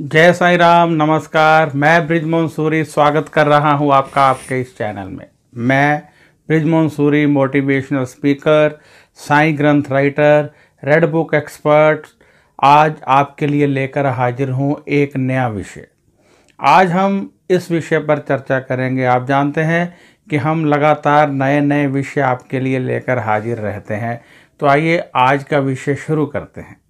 जय साईं राम। नमस्कार। मैं ब्रिजमोहन सूरी स्वागत कर रहा हूं आपका आपके इस चैनल में। मैं ब्रिजमोहन सूरी मोटिवेशनल स्पीकर, साईं ग्रंथ राइटर, रेड बुक एक्सपर्ट आज आपके लिए लेकर हाजिर हूं एक नया विषय। आज हम इस विषय पर चर्चा करेंगे। आप जानते हैं कि हम लगातार नए नए विषय आपके लिए लेकर हाजिर रहते हैं। तो आइए आज का विषय शुरू करते हैं।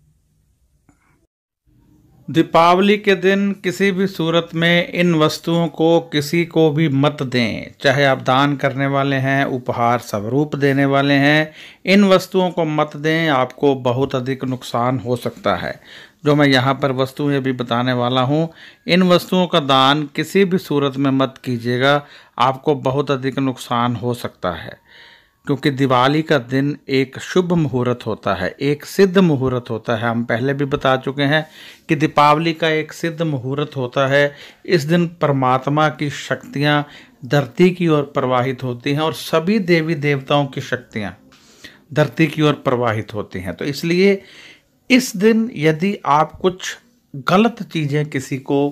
दीपावली के दिन किसी भी सूरत में इन वस्तुओं को किसी को भी मत दें। चाहे आप दान करने वाले हैं, उपहार स्वरूप देने वाले हैं, इन वस्तुओं को मत दें। आपको बहुत अधिक नुकसान हो सकता है। जो मैं यहाँ पर वस्तुएं भी बताने वाला हूँ, इन वस्तुओं का दान किसी भी सूरत में मत कीजिएगा। आपको बहुत अधिक नुकसान हो सकता है, क्योंकि दिवाली का दिन एक शुभ मुहूर्त होता है, एक सिद्ध मुहूर्त होता है। हम पहले भी बता चुके हैं कि दीपावली का एक सिद्ध मुहूर्त होता है। इस दिन परमात्मा की शक्तियां धरती की ओर प्रवाहित होती हैं और सभी देवी देवताओं की शक्तियां धरती की ओर प्रवाहित होती हैं। तो इसलिए इस दिन यदि आप कुछ गलत चीज़ें किसी को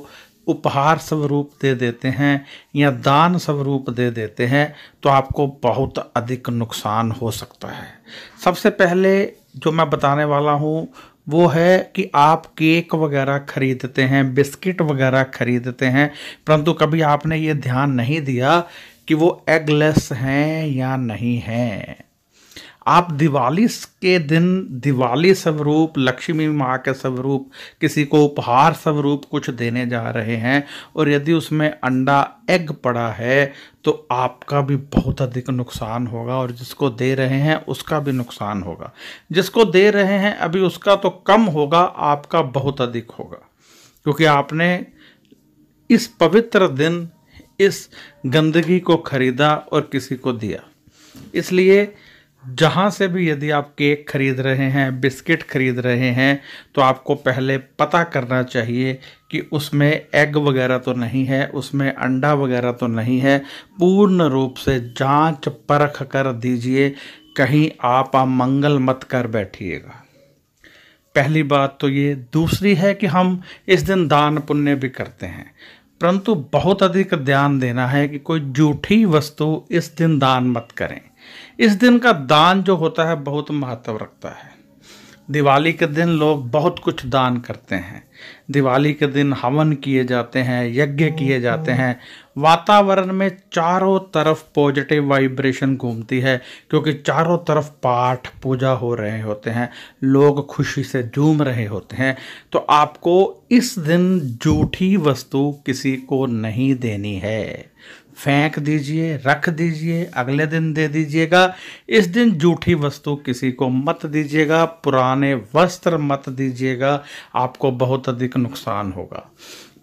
उपहार स्वरूप दे देते हैं या दान स्वरूप दे देते हैं तो आपको बहुत अधिक नुकसान हो सकता है। सबसे पहले जो मैं बताने वाला हूँ वो है कि आप केक वगैरह खरीदते हैं, बिस्किट वगैरह खरीदते हैं, परंतु कभी आपने ये ध्यान नहीं दिया कि वो एगलेस हैं या नहीं हैं। आप दिवाली के दिन दिवाली स्वरूप, लक्ष्मी माँ के स्वरूप किसी को उपहार स्वरूप कुछ देने जा रहे हैं और यदि उसमें अंडा एग पड़ा है तो आपका भी बहुत अधिक नुकसान होगा और जिसको दे रहे हैं उसका भी नुकसान होगा। जिसको दे रहे हैं अभी उसका तो कम होगा, आपका बहुत अधिक होगा, क्योंकि आपने इस पवित्र दिन इस गंदगी को खरीदा और किसी को दिया। इसलिए जहाँ से भी यदि आप केक खरीद रहे हैं, बिस्किट खरीद रहे हैं, तो आपको पहले पता करना चाहिए कि उसमें एग वगैरह तो नहीं है, उसमें अंडा वगैरह तो नहीं है। पूर्ण रूप से जांच परख कर दीजिए, कहीं आप अमंगल मत कर बैठिएगा। पहली बात तो ये। दूसरी है कि हम इस दिन दान पुण्य भी करते हैं, परंतु बहुत अधिक ध्यान देना है कि कोई झूठी वस्तु इस दिन दान मत करें। इस दिन का दान जो होता है बहुत महत्व रखता है। दिवाली के दिन लोग बहुत कुछ दान करते हैं। दिवाली के दिन हवन किए जाते हैं, यज्ञ किए जाते हैं। वातावरण में चारों तरफ पॉजिटिव वाइब्रेशन घूमती है, क्योंकि चारों तरफ पाठ पूजा हो रहे होते हैं, लोग खुशी से झूम रहे होते हैं। तो आपको इस दिन झूठी वस्तु किसी को नहीं देनी है। फेंक दीजिए, रख दीजिए, अगले दिन दे दीजिएगा। इस दिन झूठी वस्तु किसी को मत दीजिएगा। पुराने वस्त्र मत दीजिएगा, आपको बहुत अधिक नुकसान होगा।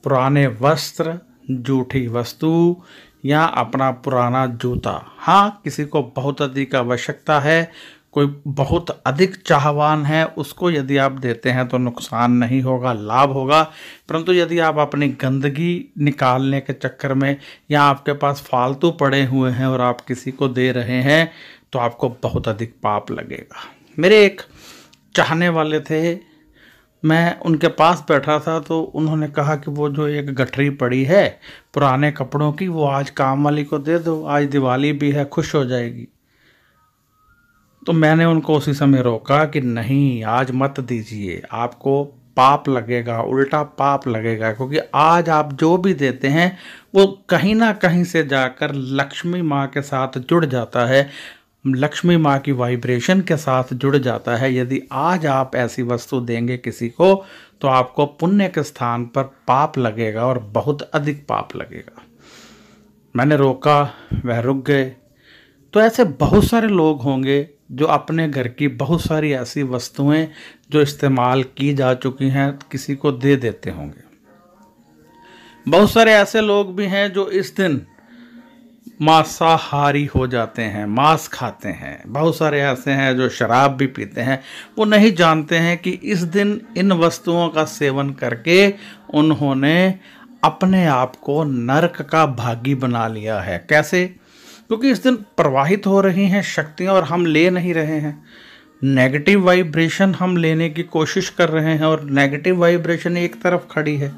पुराने वस्त्र, झूठी वस्तु या अपना पुराना जूता, हाँ किसी को बहुत अधिक आवश्यकता है, कोई बहुत अधिक चाहवान है, उसको यदि आप देते हैं तो नुकसान नहीं होगा, लाभ होगा। परंतु यदि आप अपनी गंदगी निकालने के चक्कर में या आपके पास फालतू पड़े हुए हैं और आप किसी को दे रहे हैं तो आपको बहुत अधिक पाप लगेगा। मेरे एक चाहने वाले थे, मैं उनके पास बैठा था तो उन्होंने कहा कि वो जो एक गठरी पड़ी है पुराने कपड़ों की, वो आज काम वाली को दे दो, आज दिवाली भी है, खुश हो जाएगी। तो मैंने उनको उसी समय रोका कि नहीं, आज मत दीजिए, आपको पाप लगेगा, उल्टा पाप लगेगा, क्योंकि आज आप जो भी देते हैं वो कहीं ना कहीं से जाकर लक्ष्मी माँ के साथ जुड़ जाता है, लक्ष्मी माँ की वाइब्रेशन के साथ जुड़ जाता है। यदि आज आप ऐसी वस्तु देंगे किसी को तो आपको पुण्य के स्थान पर पाप लगेगा और बहुत अधिक पाप लगेगा। मैंने रोका, वह रुक गए। तो ऐसे बहुत सारे लोग होंगे जो अपने घर की बहुत सारी ऐसी वस्तुएं जो इस्तेमाल की जा चुकी हैं किसी को दे देते होंगे। बहुत सारे ऐसे लोग भी हैं जो इस दिन मांसाहारी हो जाते हैं, मांस खाते हैं। बहुत सारे ऐसे हैं जो शराब भी पीते हैं। वो नहीं जानते हैं कि इस दिन इन वस्तुओं का सेवन करके उन्होंने अपने आप को नरक का भागी बना लिया है। कैसे? क्योंकि इस दिन प्रवाहित हो रही हैं शक्तियाँ और हम ले नहीं रहे हैं। नेगेटिव वाइब्रेशन हम लेने की कोशिश कर रहे हैं और नेगेटिव वाइब्रेशन एक तरफ खड़ी है।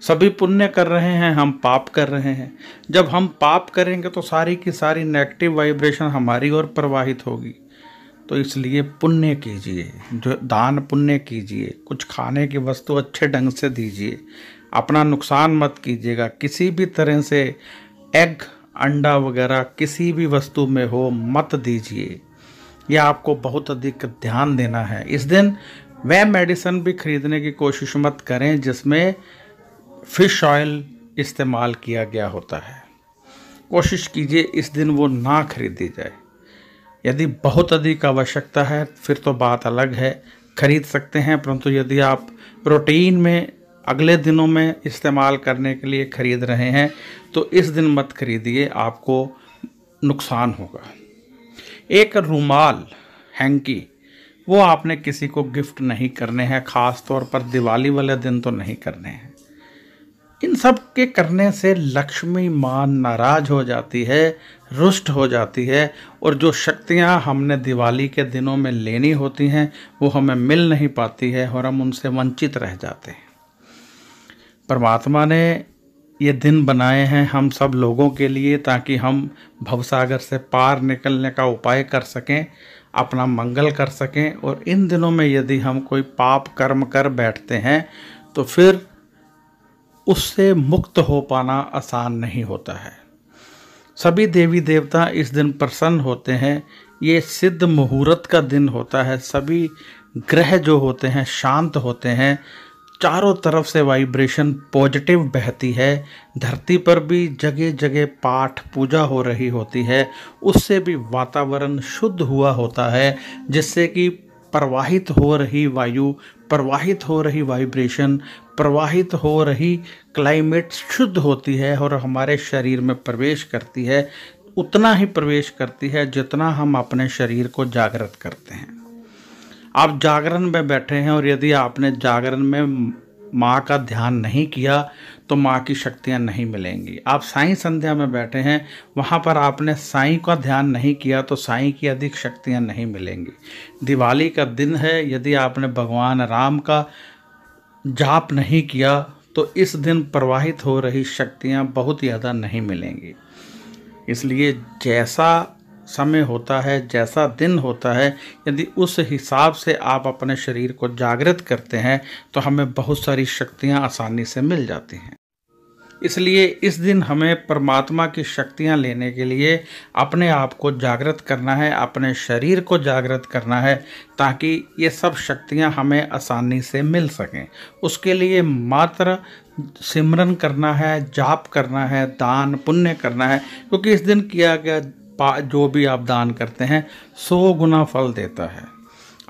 सभी पुण्य कर रहे हैं, हम पाप कर रहे हैं। जब हम पाप करेंगे तो सारी की सारी नेगेटिव वाइब्रेशन हमारी ओर प्रवाहित होगी। तो इसलिए पुण्य कीजिए, जो दान पुण्य कीजिए, कुछ खाने की वस्तु अच्छे ढंग से दीजिए, अपना नुकसान मत कीजिएगा। किसी भी तरह से एग, अंडा वगैरह किसी भी वस्तु में हो मत दीजिए। यह आपको बहुत अधिक ध्यान देना है। इस दिन वह मेडिसिन भी खरीदने की कोशिश मत करें जिसमें फिश ऑयल इस्तेमाल किया गया होता है। कोशिश कीजिए इस दिन वो ना खरीदी जाए। यदि बहुत अधिक आवश्यकता है फिर तो बात अलग है, खरीद सकते हैं, परंतु यदि आप रूटीन में अगले दिनों में इस्तेमाल करने के लिए खरीद रहे हैं तो इस दिन मत खरीदिए, आपको नुकसान होगा। एक रुमाल, हैंकी, वो आपने किसी को गिफ्ट नहीं करने हैं, ख़ास तौर पर दिवाली वाले दिन तो नहीं करने हैं। इन सब के करने से लक्ष्मी माँ नाराज हो जाती है, रुष्ट हो जाती है, और जो शक्तियाँ हमने दिवाली के दिनों में लेनी होती हैं वो हमें मिल नहीं पाती है और हम उनसे वंचित रह जाते हैं। परमात्मा ने ये दिन बनाए हैं हम सब लोगों के लिए ताकि हम भवसागर से पार निकलने का उपाय कर सकें, अपना मंगल कर सकें। और इन दिनों में यदि हम कोई पाप कर्म कर बैठते हैं तो फिर उससे मुक्त हो पाना आसान नहीं होता है। सभी देवी देवता इस दिन प्रसन्न होते हैं। ये सिद्ध मुहूर्त का दिन होता है। सभी ग्रह जो होते हैं शांत होते हैं, चारों तरफ से वाइब्रेशन पॉजिटिव बहती है। धरती पर भी जगह जगह पाठ पूजा हो रही होती है, उससे भी वातावरण शुद्ध हुआ होता है, जिससे कि प्रवाहित हो रही वायु, प्रवाहित हो रही वाइब्रेशन, प्रवाहित हो रही क्लाइमेट शुद्ध होती है और हमारे शरीर में प्रवेश करती है। उतना ही प्रवेश करती है जितना हम अपने शरीर को जागृत करते हैं। आप जागरण में बैठे हैं और यदि आपने जागरण में माँ का ध्यान नहीं किया तो माँ की शक्तियाँ नहीं मिलेंगी। आप साईं संध्या में बैठे हैं, वहाँ पर आपने साईं का ध्यान नहीं किया तो साईं की अधिक शक्तियाँ नहीं मिलेंगी। दिवाली का दिन है, यदि आपने भगवान राम का जाप नहीं किया तो इस दिन प्रवाहित हो रही शक्तियाँ बहुत ज़्यादा नहीं मिलेंगी। इसलिए जैसा समय होता है, जैसा दिन होता है, यदि उस हिसाब से आप अपने शरीर को जागृत करते हैं तो हमें बहुत सारी शक्तियां आसानी से मिल जाती हैं। इसलिए इस दिन हमें परमात्मा की शक्तियां लेने के लिए अपने आप को जागृत करना है, अपने शरीर को जागृत करना है, ताकि ये सब शक्तियां हमें आसानी से मिल सकें। उसके लिए मात्र सिमरन करना है, जाप करना है, दान पुण्य करना है, क्योंकि इस दिन किया गया जो भी आप दान करते हैं 100 गुना फल देता है।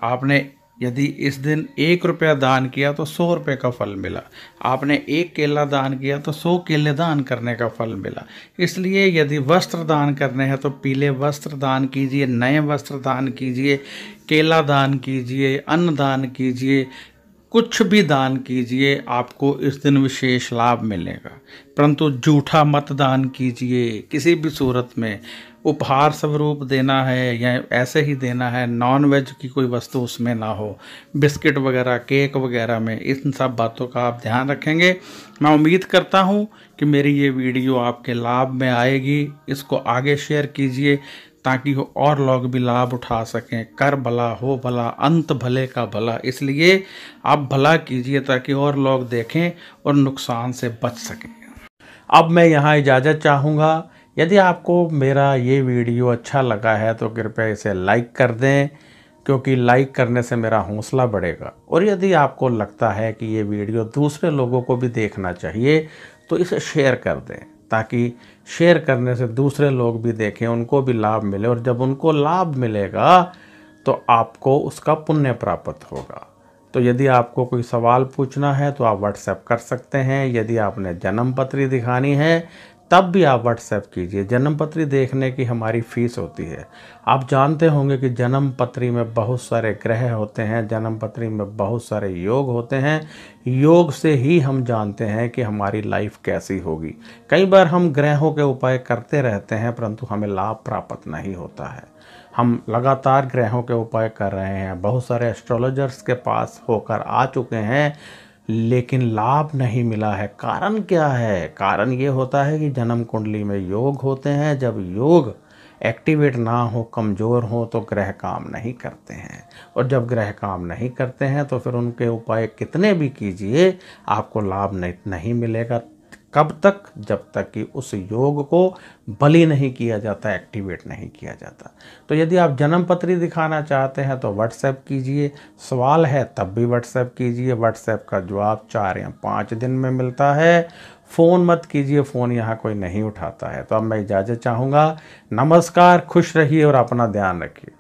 आपने यदि इस दिन 1 रुपया दान किया तो 100 रुपये का फल मिला। आपने 1 केला दान किया तो 100 केले दान करने का फल मिला। इसलिए यदि वस्त्र दान करने हैं तो पीले वस्त्र दान कीजिए, नए वस्त्र दान कीजिए, केला दान कीजिए, अन्न दान कीजिए, कुछ भी दान कीजिए, आपको इस दिन विशेष लाभ मिलेगा। परंतु झूठा मत दान कीजिए। किसी भी सूरत में उपहार स्वरूप देना है या ऐसे ही देना है, नॉन वेज की कोई वस्तु उसमें ना हो, बिस्किट वगैरह, केक वगैरह में, इन सब बातों का आप ध्यान रखेंगे। मैं उम्मीद करता हूँ कि मेरी ये वीडियो आपके लाभ में आएगी। इसको आगे शेयर कीजिए ताकि और लोग भी लाभ उठा सकें। कर भला हो भला, अंत भले का भला। इसलिए आप भला कीजिए ताकि और लोग देखें और नुकसान से बच सकें। अब मैं यहाँ इजाज़त चाहूँगा। यदि आपको मेरा ये वीडियो अच्छा लगा है तो कृपया इसे लाइक कर दें, क्योंकि लाइक करने से मेरा हौसला बढ़ेगा। और यदि आपको लगता है कि ये वीडियो दूसरे लोगों को भी देखना चाहिए तो इसे शेयर कर दें, ताकि शेयर करने से दूसरे लोग भी देखें, उनको भी लाभ मिले। और जब उनको लाभ मिलेगा तो आपको उसका पुण्य प्राप्त होगा। तो यदि आपको कोई सवाल पूछना है तो आप व्हाट्सएप कर सकते हैं। यदि आपने जन्म पत्री दिखानी है तब भी आप व्हाट्सएप कीजिए। जन्म पत्री देखने की हमारी फ़ीस होती है। आप जानते होंगे कि जन्म पत्री में बहुत सारे ग्रह होते हैं, जन्म पत्री में बहुत सारे योग होते हैं। योग से ही हम जानते हैं कि हमारी लाइफ कैसी होगी। कई बार हम ग्रहों के उपाय करते रहते हैं परंतु हमें लाभ प्राप्त नहीं होता है। हम लगातार ग्रहों के उपाय कर रहे हैं, बहुत सारे एस्ट्रोलॉजर्स के पास होकर आ चुके हैं, लेकिन लाभ नहीं मिला है। कारण क्या है? कारण ये होता है कि जन्म कुंडली में योग होते हैं। जब योग एक्टिवेट ना हो, कमज़ोर हो, तो ग्रह काम नहीं करते हैं, और जब ग्रह काम नहीं करते हैं तो फिर उनके उपाय कितने भी कीजिए आपको लाभ नहीं मिलेगा। कब तक? जब तक कि उस योग को बलि नहीं किया जाता, एक्टिवेट नहीं किया जाता। तो यदि आप जन्म पत्री दिखाना चाहते हैं तो व्हाट्सएप कीजिए, सवाल है तब भी व्हाट्सएप कीजिए। व्हाट्सएप का जवाब 4 या 5 दिन में मिलता है। फ़ोन मत कीजिए, फ़ोन यहाँ कोई नहीं उठाता है। तो अब मैं इजाज़त चाहूँगा। नमस्कार, खुश रहिए और अपना ध्यान रखिए।